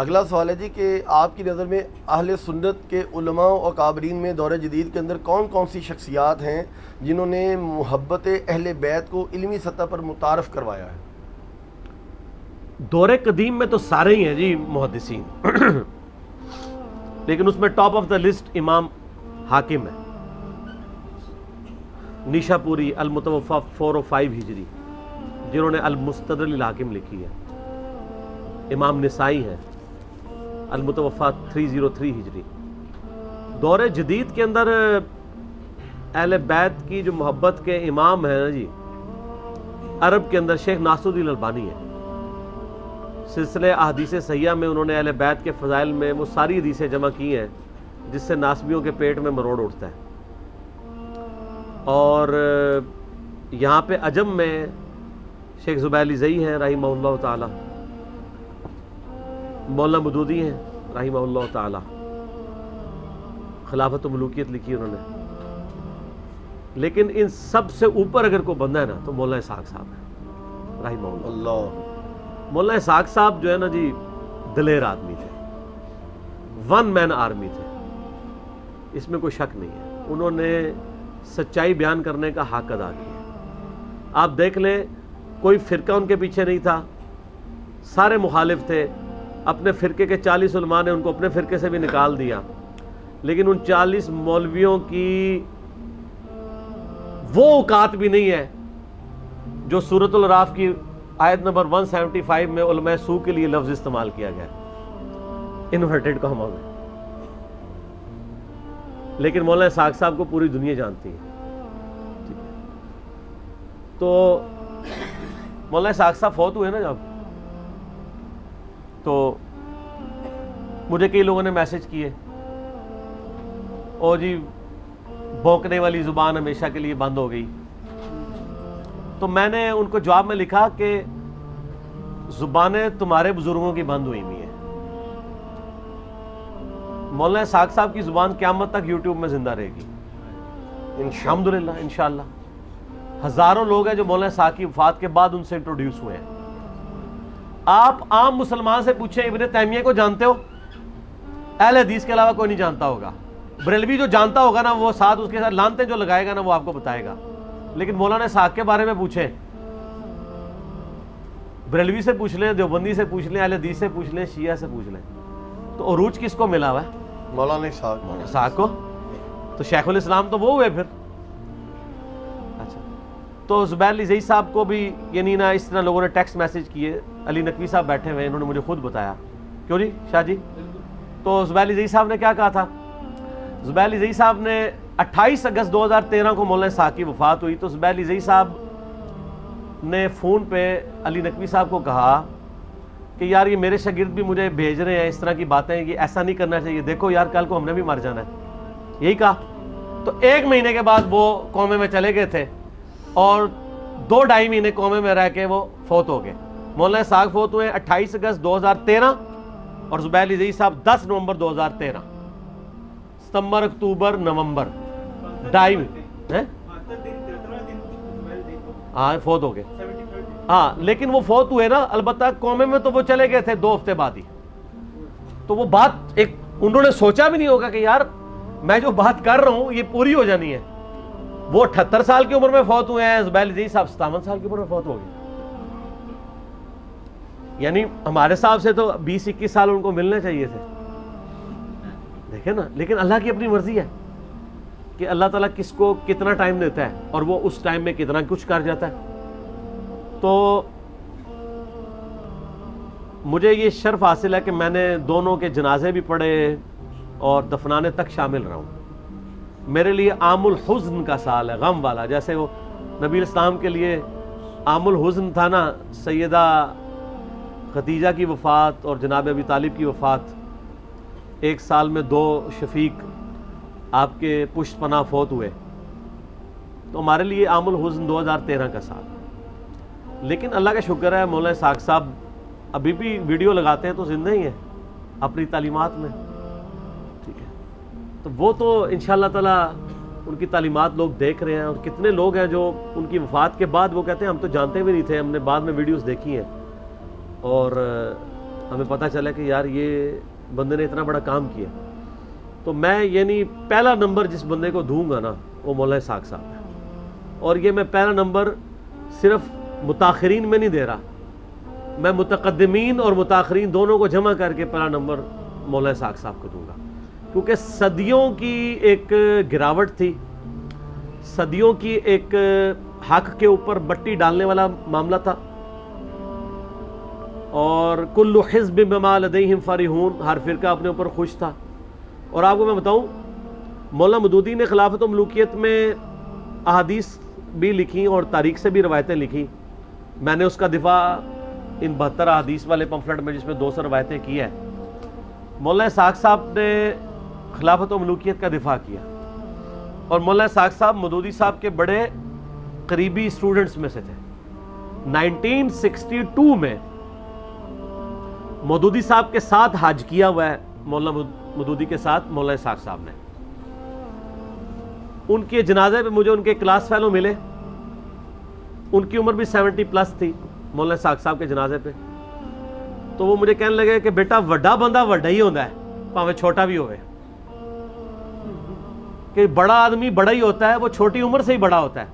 اگلا سوال ہے جی کہ آپ کی نظر میں اہل سنت کے علماء و اکابرین میں دور جدید کے اندر کون کون سی شخصیات ہیں جنہوں نے محبت اہل بیت کو علمی سطح پر متعارف کروایا ہے؟ دور قدیم میں تو سارے ہی ہیں جی محدثین، لیکن اس میں ٹاپ آف دا لسٹ امام حاکم ہے، نیشا پوری المتوفا 405 ہجری، جنہوں نے المستدرک للحاکم لکھی ہے۔ امام نسائی ہیں، المتوفا 303 ہجری۔ دور جدید کے اندر اہل بیت کی جو محبت کے امام ہیں نا جی، عرب کے اندر شیخ ناصر الدین البانی ہے۔ سلسلہ احادیث صحیحہ میں انہوں نے اہل بیت کے فضائل میں وہ ساری حدیثیں جمع کی ہیں جس سے ناسبیوں کے پیٹ میں مروڑ اٹھتا ہے۔ اور یہاں پہ عجم میں شیخ زبیر علی زئی ہیں رحمہ اللہ تعالی، مولانا مودودی ہیں رحمہ اللہ تعالی، خلافت و ملوکیت لکھی انہوں نے۔ لیکن ان سب سے اوپر اگر کوئی بندہ ہے نا تو مولانا اسحاق صاحب ہے رحمہ اللہ۔ مولانا اسحاق صاحب جو ہے نا جی دلیر آدمی تھے، ون مین آرمی تھے، اس میں کوئی شک نہیں ہے۔ انہوں نے سچائی بیان کرنے کا حق ادا کیا۔ آپ دیکھ لیں کوئی فرقہ ان کے پیچھے نہیں تھا، سارے مخالف تھے۔ اپنے فرقے کے 40 علماء نے ان کو اپنے فرقے سے بھی نکال دیا، لیکن ان 40 مولویوں کی وہ اوقات بھی نہیں ہے جو سورۃ الاعراف کی آیت نمبر 175 میں علماء سو کے لیے لفظ استعمال کیا گیا، انورٹڈ کاما میں۔ لیکن مولانا اسحاق صاحب کو پوری دنیا جانتی ہے۔ تو مولانا اسحاق صاحب فوت ہوئے نا جب، تو مجھے کئی لوگوں نے میسج کیے، او جی بھونکنے والی زبان ہمیشہ کے لیے بند ہو گئی۔ تو میں نے ان کو جواب میں لکھا کہ زبانیں تمہارے بزرگوں کی بند ہوئی ہوئی ہیں، مولانا اسحاق صاحب کی زبان قیامت تک یوٹیوب میں زندہ رہے گی الحمدللہ انشاءاللہ۔ ہزاروں لوگ ہیں جو مولانا اسحاق کی وفات کے بعد ان سے انٹروڈیوس ہوئے ہیں۔ آپ عام مسلمان سے پوچھیں ابن تیمیہ کو جانتے ہو؟ اہل حدیث کے علاوہ کوئی نہیں جانتا ہوگا۔ بریلوی جو جانتا ہوگا نا وہ ساتھ اس کے ساتھ لانتیں جو لگائے گا نا وہ آپ کو بتائے گا۔ لیکن مولانا اسحاق کے بارے میں پوچھیں، بریلوی سے پوچھ لیں، دیوبندی سے پوچھ لیں، اہل حدیث سے پوچھ لیں، شیعہ سے پوچھ لیں، تو عروج کس کو ملا ہوا ہے؟ مولانا اسحاق کو۔ تو شیخ الاسلام تو وہ ہوئے پھر۔ اچھا، تو زبیر علی زئی صاحب کو بھی یعنی نا اس طرح لوگوں نے ٹیکسٹ میسج کیے، علی نقوی صاحب بیٹھے ہوئے، انہوں نے مجھے خود بتایا۔ کیوں جی شاہ جی؟ تو زبیر علی زئی صاحب نے کیا کہا تھا؟ زبیر علی زئی صاحب نے 28 اگست 2013 کو مولانا اسحاق کی وفات ہوئی، تو زبیر علی زئی صاحب نے فون پہ علی نقوی صاحب کو کہا کہ یار یہ میرے شاگرد بھی مجھے بھیج رہے ہیں اس طرح کی باتیں، یہ ایسا نہیں کرنا چاہیے، دیکھو یار کل کو ہم نے بھی مر جانا ہے، یہی کہا۔ تو 1 مہینے کے بعد وہ قومے میں چلے گئے تھے اور 2-2.5 مہینے قومے میں رہ کے وہ فوت ہو گئے۔ مولانا اسحاق فوت ہوئے 28 اگست 2013 اور زبیر علی زئی صاحب 10 نومبر 2013۔ ستمبر، اکتوبر، نومبر 2.5 مہینے ہاں فوت ہو گئے۔ ہاں لیکن وہ فوت ہوئے نا، البتہ قومے میں تو وہ چلے گئے تھے 2 ہفتے بعد ہی۔ تو وہ بات ایک انہوں نے سوچا بھی نہیں ہوگا کہ یار میں جو بات کر رہا ہوں یہ پوری ہو جانی ہے۔ وہ 78 سال کی عمر میں فوت ہوئے ہیں، زبیر علی زئی صاحب 57 سال کی عمر میں فوت ہو گئے۔ یعنی ہمارے صاحب سے تو 20-21 سال ان کو ملنے چاہیے تھے، دیکھیں نا۔ لیکن اللہ کی اپنی مرضی ہے کہ اللہ تعالیٰ کس کو کتنا ٹائم دیتا ہے اور وہ اس ٹائم میں کتنا کچھ کر جاتا ہے۔ تو مجھے یہ شرف حاصل ہے کہ میں نے دونوں کے جنازے بھی پڑھے اور دفنانے تک شامل رہا ہوں۔ میرے لیے عام الحزن کا سال ہے، غم والا، جیسے وہ نبی الاسلام کے لیے عام الحزن تھا نا، سیدہ خدیجہ کی وفات اور جناب ابی طالب کی وفات، 1 سال میں 2 شفیق آپ کے پشت پناہ فوت ہوئے، تو ہمارے لیے عام الحزن 2013 کا سال۔ لیکن اللہ کا شکر ہے مولانا اسحاق صاحب ابھی بھی ویڈیو لگاتے ہیں تو زندہ ہی ہیں اپنی تعلیمات میں، ٹھیک ہے۔ تو وہ تو انشاءاللہ تعالیٰ ان کی تعلیمات لوگ دیکھ رہے ہیں، اور کتنے لوگ ہیں جو ان کی وفات کے بعد وہ کہتے ہیں ہم تو جانتے بھی نہیں تھے، ہم نے بعد میں ویڈیوز دیکھی ہیں، اور ہمیں پتہ چلا کہ یار یہ بندے نے اتنا بڑا کام کیا. تو میں یعنی پہلا نمبر جس بندے کو دوں گا نا وہ مولانا اسحاق صاحب ہے. اور یہ میں پہلا نمبر صرف متاخرین میں نہیں دے رہا, میں متقدمین اور متاخرین دونوں کو جمع کر کے پہلا نمبر مولانا اسحاق صاحب کو دوں گا. کیونکہ صدیوں کی ایک گراوٹ تھی, صدیوں کی ایک حق کے اوپر بٹی ڈالنے والا معاملہ تھا, اور کل حزب بما لدیہم فرحون, ہر فرقہ اپنے اوپر خوش تھا. اور آپ کو میں بتاؤں, مولانا مودودی نے خلافت و ملوکیت میں احادیث بھی لکھی اور تاریخ سے بھی روایتیں لکھی. میں نے اس کا دفاع ان 72 احادیث والے پمفلٹ میں جس میں 200 روایتیں کی ہے, مولانا اسحاق صاحب نے خلافت و ملوکیت کا دفاع کیا. اور مولانا اسحاق صاحب مودودی صاحب کے بڑے قریبی اسٹوڈنٹس میں سے تھے. 1962 میں مودودی صاحب کے ساتھ حج کیا ہوا ہے مولانا مودودی کے ساتھ مولانا اسحاق صاحب نے. ان کے جنازے پہ مجھے ان کے کلاس فیلو ملے, ان کی عمر بھی 70+ تھی مولانا اسحاق صاحب کے جنازے پہ. تو وہ مجھے کہنے لگے کہ بیٹا وڈا بندہ وڈا ہی ہوتا ہے پاویں چھوٹا بھی ہوئے, کہ بڑا آدمی بڑا ہی ہوتا ہے, وہ چھوٹی عمر سے ہی بڑا ہوتا ہے.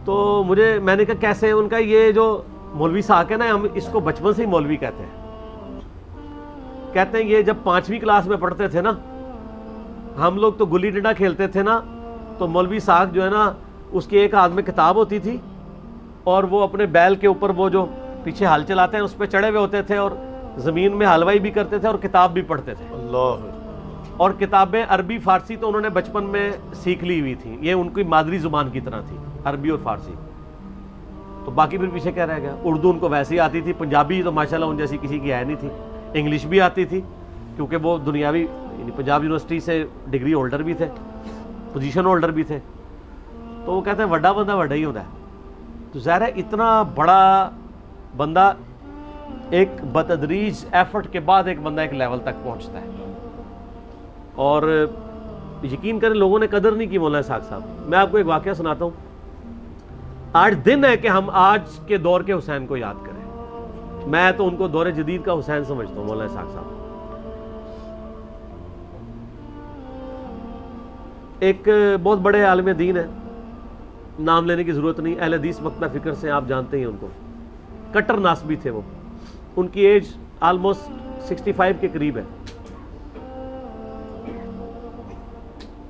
تو میں نے کہا کیسے؟ ان کا یہ جو مولوی صاحب ہے نا, ہم اس کو بچپن سے ہی مولوی کہتے ہیں. کہتے ہیں یہ جب 5ویں کلاس میں پڑھتے تھے نا, ہم لوگ تو گلی ڈنڈا کھیلتے تھے نا, تو مولوی صاحب جو ہے نا اس کی ایک ہاتھ میں کتاب ہوتی تھی, اور وہ اپنے بیل کے اوپر وہ جو پیچھے ہل چلاتے ہیں اس پہ چڑھے ہوئے ہوتے تھے, اور زمین میں حلوائی بھی کرتے تھے اور کتاب بھی پڑھتے تھے. اللہ. اور کتابیں عربی فارسی تو انہوں نے بچپن میں سیکھ لی ہوئی تھی, یہ ان کی مادری زبان کی طرح تھی, عربی اور فارسی. تو باقی پھر پیچھے کیا رہ گیا؟ اردو ان کو ویسے ہی آتی تھی, پنجابی تو ماشاءاللہ ان جیسی کسی کی ہے نہیں تھی, انگلش بھی آتی تھی کیونکہ وہ دنیاوی یعنی پنجاب یونیورسٹی سے ڈگری ہولڈر بھی تھے, پوزیشن ہولڈر بھی تھے. تو وہ کہتے ہیں وڈا بندہ وڈا ہی ہوتا ہے. تو ظاہر ہے اتنا بڑا بندہ ایک بتدریج ایفرٹ کے بعد ایک بندہ ایک لیول تک پہنچتا ہے. اور یقین کریں لوگوں نے قدر نہیں کی مولانا اسحاق صاحب. میں آپ کو ایک واقعہ سناتا ہوں. آج دن ہے کہ ہم آج کے دور کے حسین کو یاد کریں. میں تو ان کو دور جدید کا حسین سمجھتا ہوں مولانا اسحاق صاحب. ایک بہت بڑے عالم دین ہے, نام لینے کی ضرورت نہیں, اہل حدیث مکتبہ فکر سے آپ جانتے ہیں ان کو. کٹر ناسبی تھے وہ, ان کی ایج آلموسٹ 65 کے قریب ہے.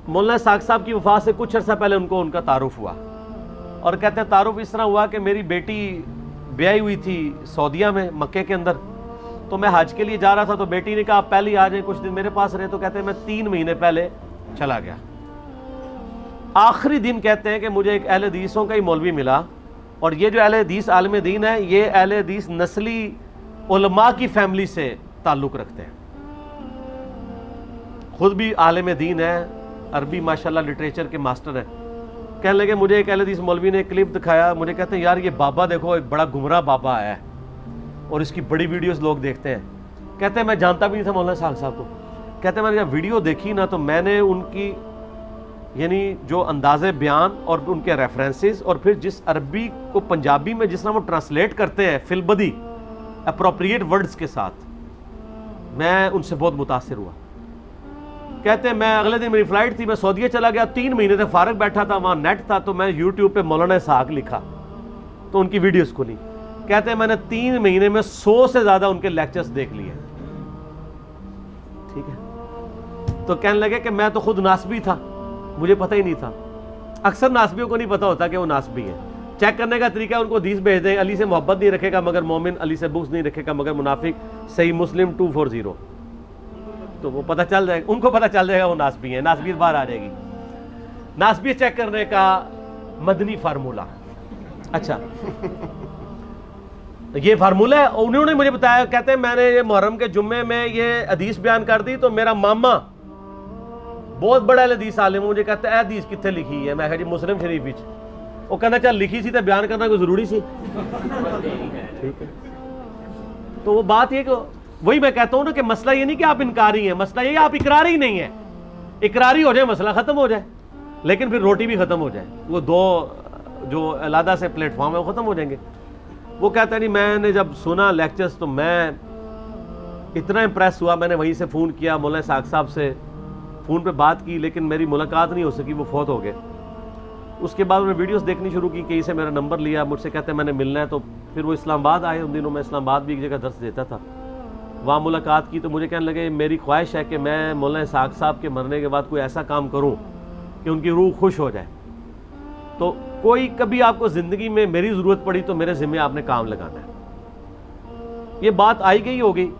مولانا اسحاق صاحب کی وفات سے کچھ عرصہ پہلے ان کو ان کا تعارف ہوا, اور کہتے ہیں تعارف اس طرح ہوا کہ میری بیٹی بیائی ہوئی تھی سعودیہ میں مکے کے اندر, تو میں حج کے لیے جا رہا تھا, تو بیٹی نے کہا آپ پہلے ہی آ جائیں کچھ دن میرے پاس رہے. تو کہتے ہیں میں 3 مہینے پہلے چلا گیا. آخری دن کہتے ہیں کہ مجھے ایک اہل حدیثوں کا ہی مولوی ملا, اور یہ جو اہل حدیث عالم دین ہے یہ اہل حدیث نسلی علماء کی فیملی سے تعلق رکھتے ہیں. خود بھی عالم دین ہے, عربی ماشاءاللہ لٹریچر کے ماسٹر ہیں. کہنے لگے مجھے ایک اہل حدیث مولوی نے ایک کلپ دکھایا, مجھے کہتے ہیں یار یہ بابا دیکھو ایک بڑا گمراہ بابا ہے, اور اس کی بڑی ویڈیوز لوگ دیکھتے ہیں. کہتے ہیں میں جانتا بھی نہیں تھا مولانا اسحاق صاحب کو. کہتے ہیں میں نے جب ویڈیو دیکھی نا تو میں نے ان کی یعنی جو انداز بیان اور ان کے ریفرنسز, اور پھر جس عربی کو پنجابی میں جس طرح وہ ٹرانسلیٹ کرتے ہیں فی البدی اپروپریٹ ورڈز کے ساتھ, میں ان سے بہت متاثر ہوا. کہتے ہیں میں اگلے دن میری فلائٹ تھی, میں سعودیہ چلا گیا, 3 مہینے سے فارغ بیٹھا تھا, وہاں نیٹ تھا, تو میں یوٹیوب پہ مولانا اسحاق لکھا تو ان کی ویڈیوز کھلی. کہتے ہیں میں نے 3 مہینے میں 100 سے زیادہ ان کے لیکچرز دیکھ لیے. ٹھیک ہے, تو کہنے لگے کہ میں تو خود ناسبی تھا, مجھے پتہ ہی نہیں تھا. اکثر ناسبیوں کو نہیں پتہ ہوتا کہ وہ ناسبی ہیں. چیک کرنے کا طریقہ ان کو حدیث بھیج دیں, علی سے محبت نہیں رکھے گا مگر مومن, علی سے بغض نہیں رکھے گا مگر منافق, صحیح مسلم 240, تو وہ پتہ چل جائے گا, ان کو پتہ چل جائے گا وہ ناسبی ہیں. ناسبیت باہر آ جائے گی. ناسبیت چیک کرنے کا مدنی فارمولہ. اچھا یہ فارمولہ ہے, انہوں نے مجھے بتایا. کہتے ہیں میں نے یہ محرم کے جمعے میں یہ حدیث بیان کر دی, تو میرا ماما بہت بڑا حدیث عالم مجھے کہتا ہے اے حدیث کتنے لکھی ہے؟ میں کہا جی مسلم شریف وچ. وہ کہنا چل لکھی سی تو بیان کرنا کوئی ضروری سی. ٹھیک ہے, تو وہ بات یہ کہ وہی میں کہتا ہوں نا کہ مسئلہ یہ نہیں کہ آپ انکاری ہیں, مسئلہ یہ کہ آپ اقراری ہی نہیں ہیں. اقراری ہو جائے مسئلہ ختم ہو جائے, لیکن پھر روٹی بھی ختم ہو جائے, وہ 2 جو علیحدہ سے پلیٹ فارم ہے وہ ختم ہو جائیں گے. وہ کہتا ہے نہیں میں نے جب سنا لیکچرز تو میں اتنا امپریس ہوا, میں نے وہیں سے فون کیا مولانا اسحاق صاحب سے, فون پہ بات کی, لیکن میری ملاقات نہیں ہو سکی, وہ فوت ہو گئے. اس کے بعد میں ویڈیوز دیکھنی شروع کی, کہیں سے میرا نمبر لیا, مجھ سے کہتے ہیں میں نے ملنا ہے. تو پھر وہ اسلام آباد آئے, ان دنوں میں اسلام آباد بھی ایک جگہ درس دیتا تھا, وہاں ملاقات کی. تو مجھے کہنے لگے میری خواہش ہے کہ میں مولانا اسحاق صاحب کے مرنے کے بعد کوئی ایسا کام کروں کہ ان کی روح خوش ہو جائے. تو کوئی کبھی آپ کو زندگی میں میری ضرورت پڑی تو میرے ذمہ آپ نے کام لگانا ہے. یہ بات آئی گئی ہو گئی,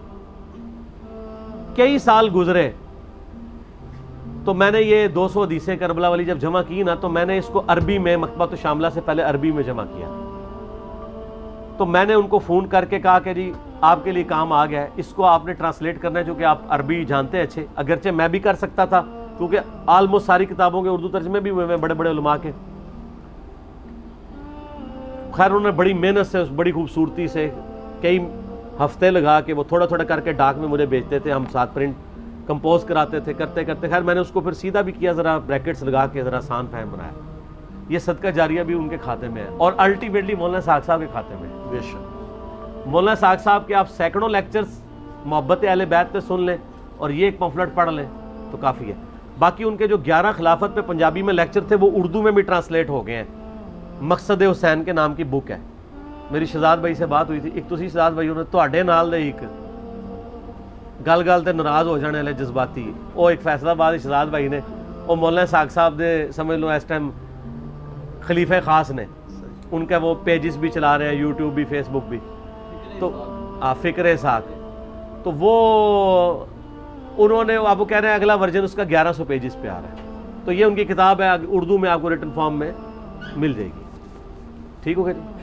کئی سال گزرے, تو میں نے یہ 200 حدیثیں کربلا والی جب جمع کی نا, تو میں نے اس کو عربی میں, مکتبۃ الشاملہ سے پہلے عربی میں جمع کیا. تو میں نے ان کو فون کر کے کہا کہ جی آپ کے لیے کام آ گیا ہے, اس کو آپ نے ٹرانسلیٹ کرنا ہے, جو کہ آپ عربی جانتے ہیں اچھے, اگرچہ میں بھی کر سکتا تھا کیونکہ آلموسٹ ساری کتابوں کے اردو ترجمے بھی ہوئے ہیں بڑے بڑے علماء کے. خیر انہوں نے بڑی محنت سے, بڑی خوبصورتی سے, کئی ہفتے لگا کے وہ تھوڑا تھوڑا کر کے ڈاک میں مجھے بھیجتے تھے, ہم ساتھ پرنٹ کمپوز کراتے تھے, کرتے کرتے خیر میں نے اس کو پھر سیدھا بھی کیا, ذرا بریکٹس لگا کے ذرا آسان فہم بنایا. یہ صدقہ جاریہ بھی ان کے کھاتے میں ہے, اور الٹیمیٹلی مولانا اسحاق صاحب کے کھاتے میں ہے. بے شک. مولانا اسحاق صاحب کے آپ سینکڑوں لیکچرز محبت اہل بیت پہ سن لیں, اور یہ ایک پمفلٹ پڑھ لیں تو کافی ہے. باقی ان کے جو 11 خلافت پہ پنجابی میں لیکچر تھے وہ اردو میں بھی ٹرانسلیٹ ہو گئے ہیں. مقصد حسین کے نام کی بک ہے. میری شہزاد بھائی سے بات ہوئی تھی, ایک تسی شہزاد بھائی نے تواڈے نال دے ایک گل گل تے ناراض ہو جانے والے جذباتی, وہ ایک فیصلہ آباد شہزاد بھائی نے, وہ مولانا اسحاق صاحب دے سمجھ لو اس ٹائم خلیفہ خاص نے, ان کا وہ پیجز بھی چلا رہے ہیں, یوٹیوب بھی, فیس بک بھی. تو فکر اسحاق, تو وہ انہوں نے, آپ وہ کہہ رہے ہیں اگلا ورژن اس کا 1100 پیجز پہ آ رہا ہے. تو یہ ان کی کتاب ہے, اردو میں آپ کو ریٹن فارم میں مل جائے گی. ٹھیک ہو گیا جی.